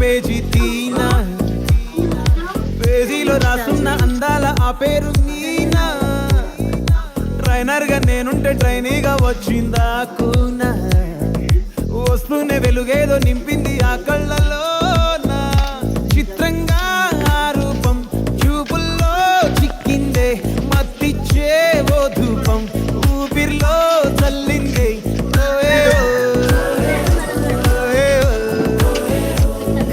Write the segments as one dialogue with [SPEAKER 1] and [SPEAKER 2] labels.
[SPEAKER 1] Page తీనా, పేజీలో రాసున్న అందాల ఆ పేరు మీనా. ట్రైనర్ గా నేనుంటే ట్రైనీగా వచ్చిందా కూనా, వస్తూనే వెలుగేదో నింపింది ఆ కళ్ళలో. చిత్రంగా ఆ రూపం చూపుల్లో చిక్కిందే, మత్తిచ్చే ఓ ధూపం ఊపిరిలో చల్లిందే.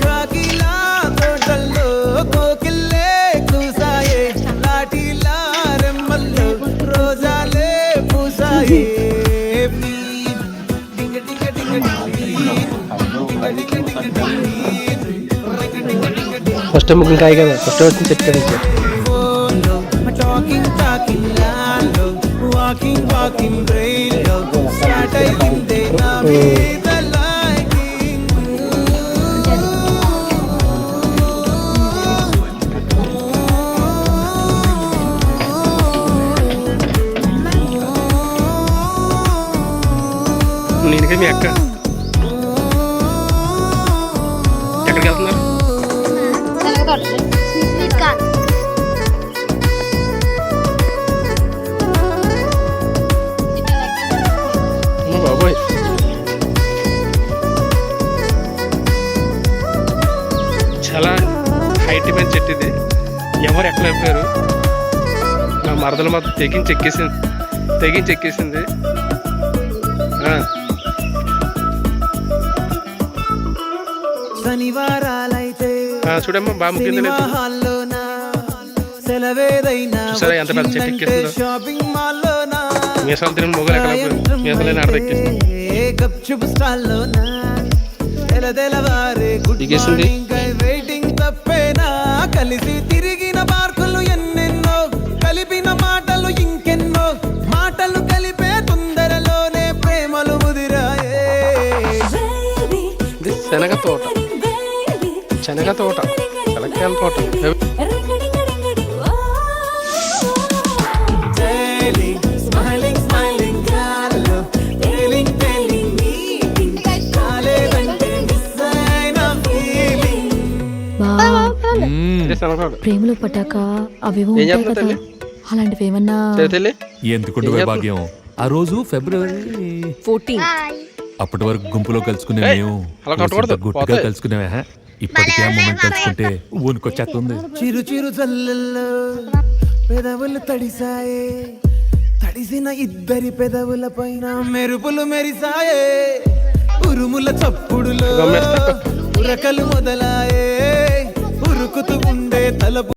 [SPEAKER 1] కాకిలా తోటల్లో కోకిల్లే కూసాయే, లాటిలా రెమ్మల్లో రోజాలే పూసాయే.
[SPEAKER 2] ఫస్ట్ ముగ్గురు కాయ కదా, ఫస్ట్ వచ్చింది చెప్తాను సార్. నేనుగా మీ అక్క ఎక్కడికి వెళ్తున్నారు? బాబోయ్, చాలా హైట్ మీద చెట్టు ఇది. ఎవరు ఎక్కలేకపోయారు. నా మరదలు మాత్రం తెగించి ఎక్కేసింది.
[SPEAKER 1] శనివారాలైతే
[SPEAKER 2] చూడమ్మా బాబు చూసారా ఎంత పెద్ద చెట్టు ఎక్కేసిందో.
[SPEAKER 1] షాపింగ్ మాల్లోనా,
[SPEAKER 2] మీసాలు తిరిగిన మొగలు ఎక్కలేకపోయారు. మీసాలైనా ఆడ ఎక్కేసింది.
[SPEAKER 1] వెయిటింగ్ తప్పేనా, కలిసి తిరిగిన పార్కులు ఎన్నెన్నో, కలిపిన మాటలు ఇంకెన్నో, మాటలు కలిపే తొందరలోనే ప్రేమలు ముదిరాయే.
[SPEAKER 2] శనగ తోట, శనగకాయల తోట.
[SPEAKER 3] ప్రేమలో పట్టాక అవేమో అలాంటివి ఏమన్నా
[SPEAKER 4] ఎందుకుంటే భాగ్యం. ఆ రోజు ఫిబ్రవరి
[SPEAKER 3] 14
[SPEAKER 4] అప్పటి వరకు గుంపులో కలుసుకునే మేము గుట్టుగా కలుసుకునేవా. ఇప్పటికే ఆ మూమెంట్ కలుసుకుంటే ఊనికొచ్చేస్తుంది.
[SPEAKER 1] చిరు చిరు జల్లల్లో పెదవులు తడిసాయే, తడిసిన ఇద్దరి పెదవుల పైన మెరుపులు మెరిసాయే. ఉరుముల చప్పుడులో ఉరకలు మొదలాయే, ఉరుకుతూ ఉండే తలపు